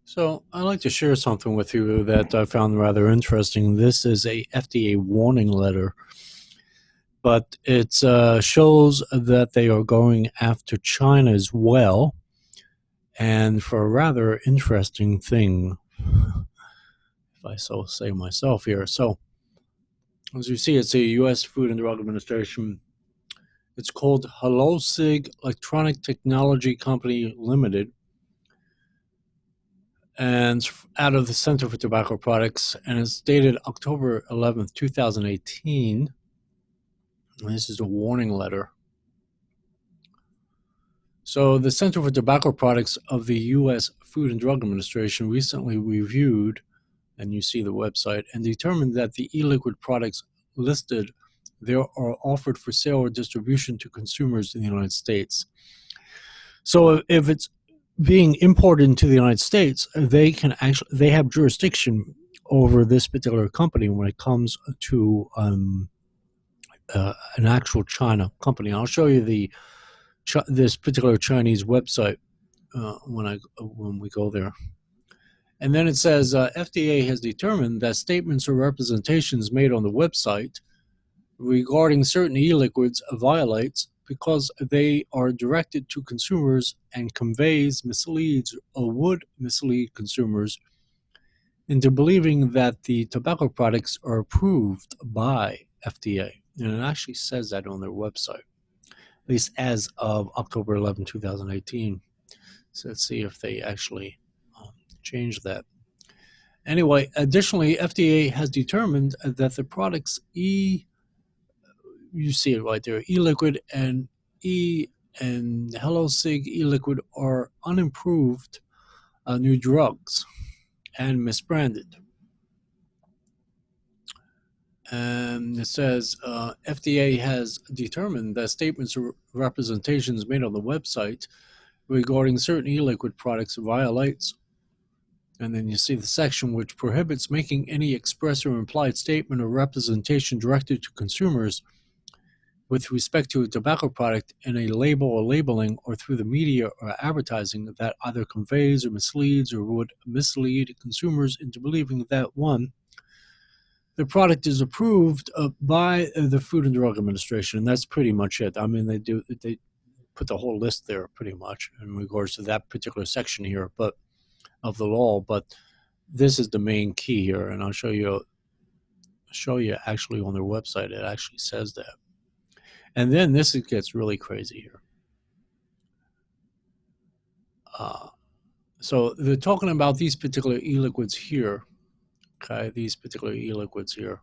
So I'd like to share something with you that I found rather interesting. This is a FDA warning letter, but it shows that they are going after China as well, and for a rather interesting thing, if I so say myself here. So as you see, it's a U.S. Food and Drug Administration. It's called Halosig Electronic Technology Company Limited, and it's out of the Center for Tobacco Products, and it's dated October 11th, 2018. And this is a warning letter. So the Center for Tobacco Products of the U.S. Food and Drug Administration recently reviewed, and you see the website, and determined that the e-liquid products listed there are offered for sale or distribution to consumers in the United States. So if it's being imported into the United States, they have jurisdiction over this particular company when it comes to an actual China company. I'll show you this particular Chinese website when we go there. And then it says FDA has determined that statements or representations made on the website regarding certain e-liquids violates because they are directed to consumers and misleads or would mislead consumers into believing that the tobacco products are approved by FDA. And it actually says that on their website, at least as of October 11, 2018. So let's see if they actually change that. Anyway, additionally, FDA has determined that the products you see it right there, e-liquid and Halosig e-liquid are unimproved new drugs and misbranded. And it says FDA has determined that statements or representations made on the website regarding certain e-liquid products violates. And then you see the section which prohibits making any express or implied statement or representation directed to consumers with respect to a tobacco product in a label or labeling or through the media or advertising that either conveys or misleads or would mislead consumers into believing that, one, the product is approved by the Food and Drug Administration. And that's pretty much it. I mean, they put the whole list there pretty much in regards to that particular section here, but of the law. But this is the main key here, and I'll show you actually on their website. It actually says that. And then this gets really crazy here. So they're talking about these particular e-liquids here. Okay, these particular e-liquids here.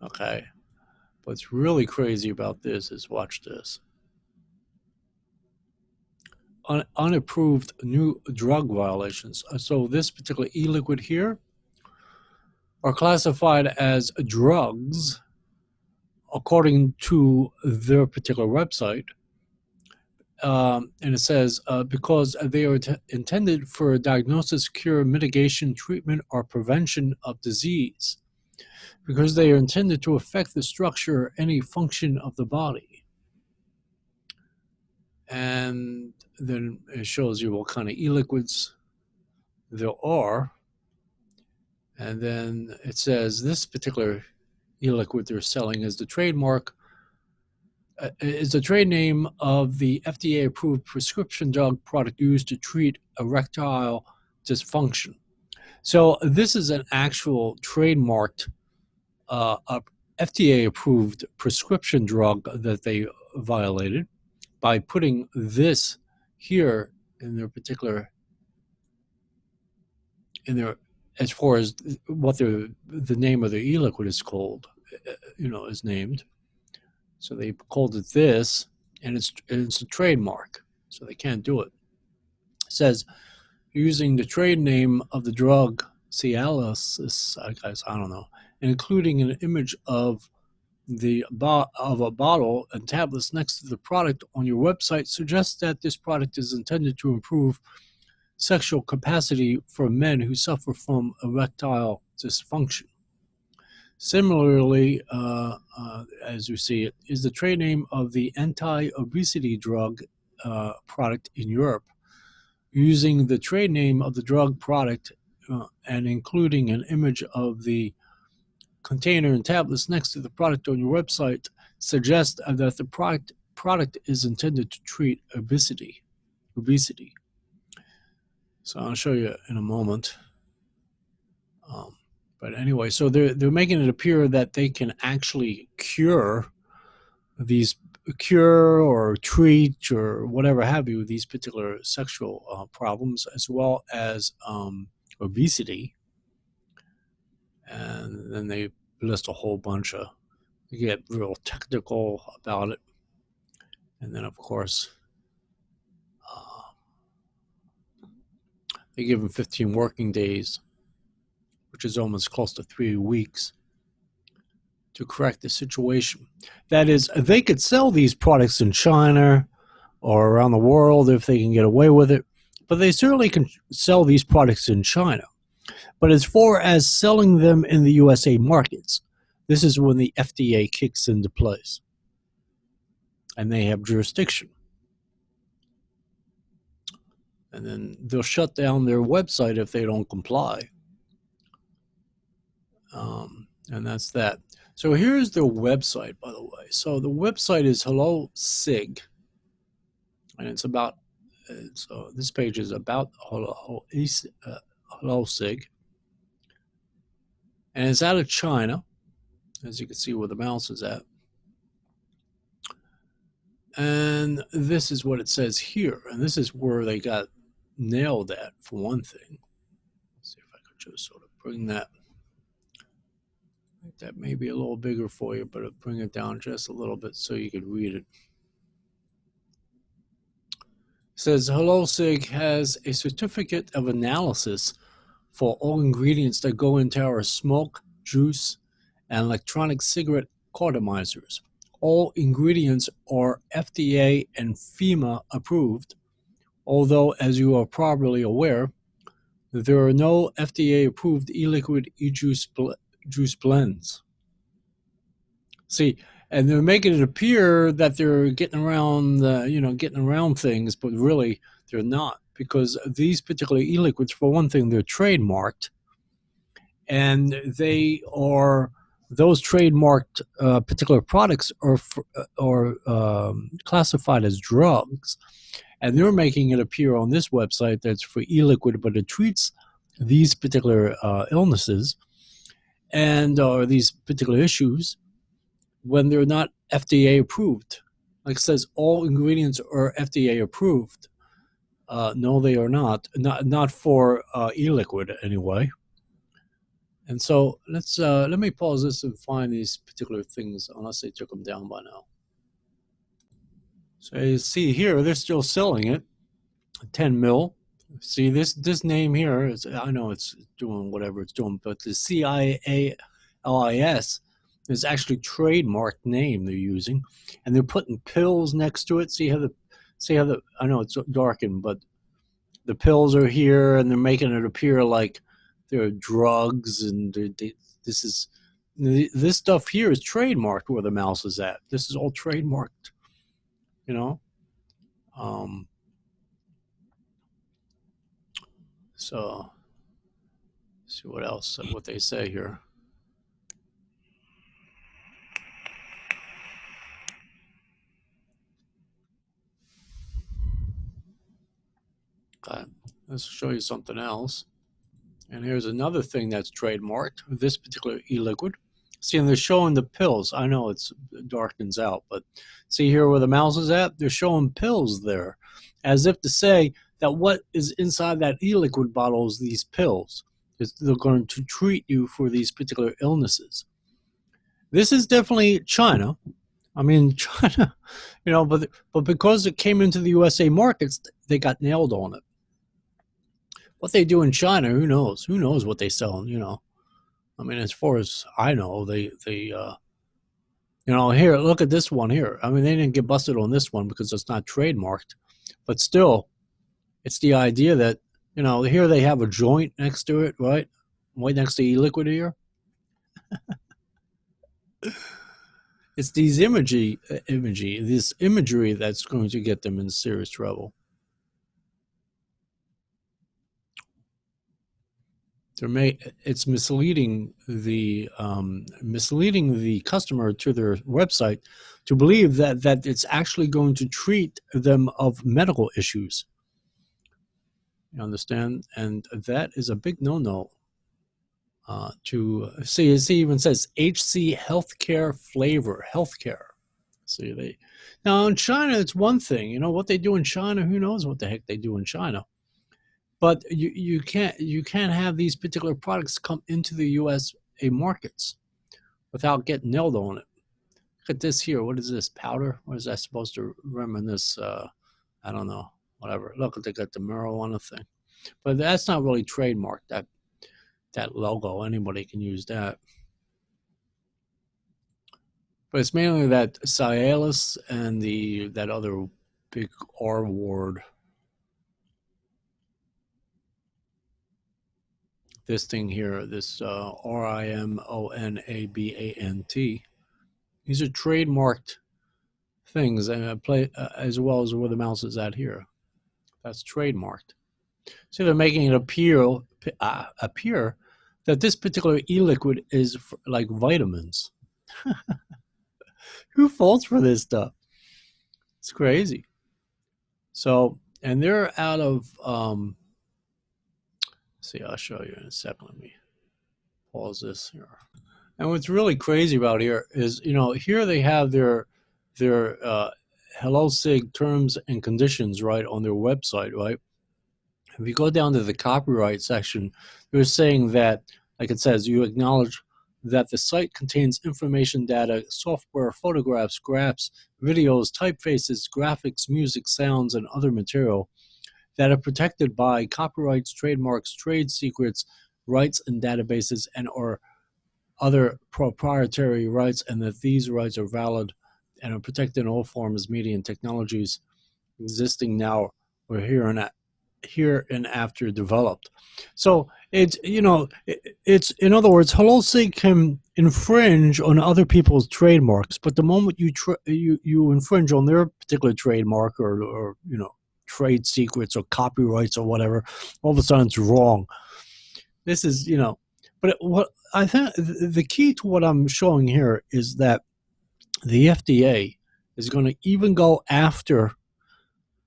Okay, what's really crazy about this is, watch this. Unapproved new drug violations. So this particular e-liquid here are classified as drugs according to their particular website. And it says because they are intended for diagnosis, cure, mitigation, treatment, or prevention of disease, because they are intended to affect the structure or any function of the body. And then it shows you what kind of e-liquids there are. And then it says this particular e-liquid they're selling is the trademark, is the trade name of the FDA-approved prescription drug product used to treat erectile dysfunction. So this is an actual trademarked, FDA-approved prescription drug that they violated by putting this here in their particular, as far as what the name of the e-liquid is called, is named. So they called it this, and it's a trademark, so they can't do it. It says, using the trade name of the drug, Cialis, I guess, I don't know, and including an image of a bottle and tablets next to the product on your website suggests that this product is intended to improve sexual capacity for men who suffer from erectile dysfunction. Similarly, as you see, it is the trade name of the anti-obesity drug product in Europe using the trade name of the drug product and including an image of the container and tablets next to the product on your website suggests that the product is intended to treat obesity. So I'll show you in a moment. But anyway, so they're making it appear that they can actually cure or treat or whatever have you these particular sexual problems, as well as obesity. And then they list a whole bunch of, they get real technical about it. And then, of course, they give them 15 working days, which is almost close to 3 weeks, to correct the situation. That is, they could sell these products in China or around the world if they can get away with it, but they certainly can sell these products in China. But as far as selling them in the USA markets, this is when the FDA kicks into place, and they have jurisdiction. And then they'll shut down their website if they don't comply. And that's that. So here's their website, by the way. So the website is Hello Sig, and it's about. So this page is about Hello Sig, and it's out of China, as you can see where the mouse is at. And this is what it says here, and this is where they got nailed at, for one thing. Let's see if I could just sort of bring that. That may be a little bigger for you, but I'll bring it down just a little bit so you could read it. It says, Hello Sig has a certificate of analysis for all ingredients that go into our smoke, juice, and electronic cigarette cautomizers. All ingredients are FDA and FEMA approved, although, as you are probably aware, there are no FDA-approved e-liquid juice blends. See, and they're making it appear that they're getting around, getting around things, but really they're not, because these particular e-liquids, for one thing, they're trademarked, and they are, those trademarked particular products are classified as drugs, and they're making it appear on this website that's for e-liquid, but it treats these particular illnesses and these particular issues when they're not FDA approved. Like it says, all ingredients are FDA approved. No, they are not. Not for e-liquid anyway. And so let me pause this and find these particular things, unless they took them down by now. So you see here, they're still selling it, 10 mil. See this name here is, I know it's doing whatever it's doing, but the CIALIS is actually trademarked name they're using, and they're putting pills next to it. See how the I know it's darkened, but the pills are here, and they're making it appear like they're drugs, and this stuff here is trademarked where the mouse is at. This is all trademarked, you know. So, see what else, what they say here. Okay, let's show you something else. And here's another thing that's trademarked, this particular e-liquid. See, and they're showing the pills. I know it darkens out, but see here where the mouse is at? They're showing pills there, as if to say that what is inside that e-liquid bottle is these pills. They're going to treat you for these particular illnesses. This is definitely China. I mean, China, but because it came into the USA markets, they got nailed on it. What they do in China, who knows? Who knows what they sell, I mean, as far as I know, they here, look at this one here. I mean, they didn't get busted on this one because it's not trademarked. But still, it's the idea that, here they have a joint next to it, right? Right next to e-liquid here. It's these this imagery that's going to get them in serious trouble. It's misleading the customer to their website to believe that it's actually going to treat them of medical issues. You understand? And that is a big no-no. To see, it even says HC healthcare flavor, healthcare. See, they now in China, it's one thing. You know what they do in China. Who knows what the heck they do in China? But you can't have these particular products come into the USA markets without getting nailed on it. Look at this here. What is this powder? What is that supposed to reminisce? I don't know. Whatever. Look, they got the marijuana thing, but that's not really trademarked. That logo, anybody can use that. But it's mainly that Cialis and the that other big R word. This thing here, this RIMONABANT. These are trademarked things, and play as well as where the mouse is at here. That's trademarked. So they're making it appear that this particular e-liquid is like vitamins. Who falls for this stuff? It's crazy. So, and they're out of. See, I'll show you in a second. Let me pause this here. And what's really crazy about here is, here they have their Hello Sig terms and conditions right on their website, right? If you go down to the copyright section, they're saying that, like it says, you acknowledge that the site contains information, data, software, photographs, graphs, videos, typefaces, graphics, music, sounds, and other material that are protected by copyrights, trademarks, trade secrets, rights and databases, and or other proprietary rights, and that these rights are valid and are protected in all forms, media, and technologies existing now or here and after developed. So it's in other words, HelloSig can infringe on other people's trademarks, but the moment you infringe on their particular trademark or trade secrets or copyrights or whatever, all of a sudden it's wrong. This is but what I think the key to what I'm showing here is that the FDA is going to even go after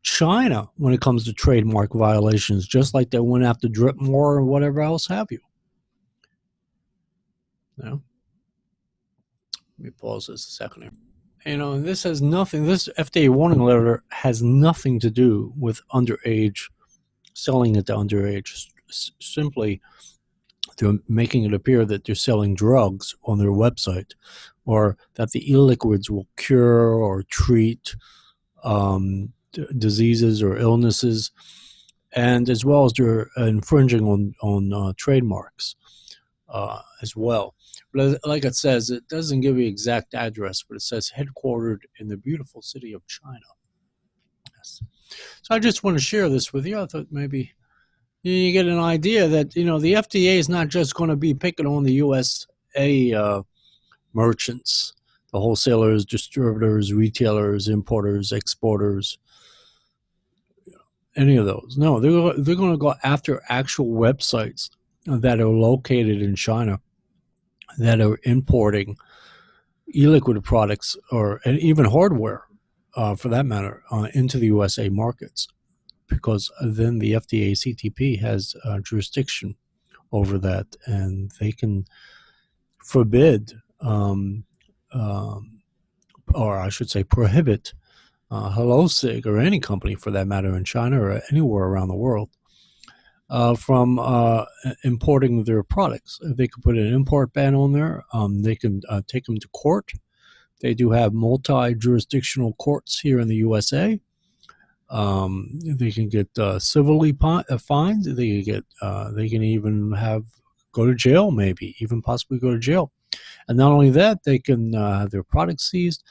China when it comes to trademark violations, just like they went after Dripmore or whatever else have you. Let me pause this a second here. This has nothing, this FDA warning letter has nothing to do with underage, selling it to underage. Simply, they're making it appear that they're selling drugs on their website, or that the e-liquids will cure or treat diseases or illnesses, and as well as they're infringing on trademarks as well. But like it says, it doesn't give you exact address, but it says headquartered in the beautiful city of China. Yes. So I just want to share this with you. I thought maybe you get an idea that the FDA is not just going to be picking on the USA merchants, the wholesalers, distributors, retailers, importers, exporters, any of those. No, they're going to go after actual websites that are located in China that are importing e-liquid products and even hardware, for that matter, into the USA markets, because then the FDA CTP has jurisdiction over that, and they can forbid, or I should say prohibit, HelloSig or any company for that matter in China or anywhere around the world from importing their products. They could put an import ban on there. They can take them to court. They do have multi-jurisdictional courts here in the USA. They can get civilly fined. They can even go to jail, maybe even possibly go to jail. And not only that, they can have their products seized.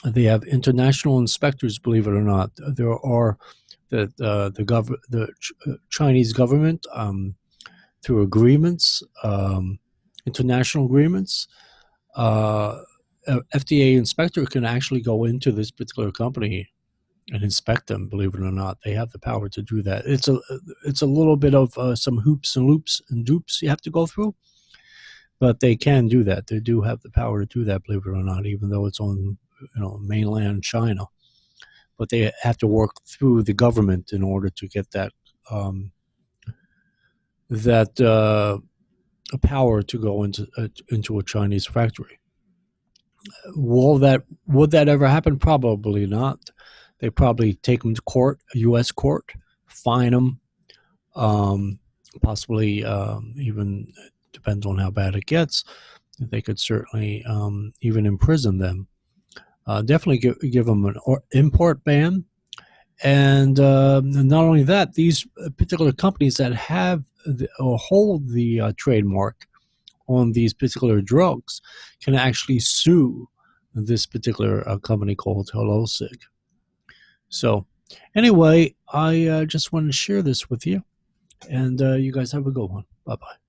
They have international inspectors, believe it or not. There are the Chinese government, through agreements, international agreements, FDA inspector can actually go into this particular company and inspect them. Believe it or not, they have the power to do that. It's a little bit of some hoops and loops and dupes you have to go through, but they can do that. They do have the power to do that. Believe it or not, even though it's on mainland China, but they have to work through the government in order to get that that power to go into a Chinese factory. Would that ever happen? Probably not. They probably take them to court, a U.S. court, fine them, possibly even depends on how bad it gets. They could certainly even imprison them. Definitely give them an import ban. And not only that, these particular companies that have or hold the trademark on these particular drugs can actually sue this particular company called HelloSig. So, anyway, I just wanted to share this with you, and you guys have a good one. Bye bye.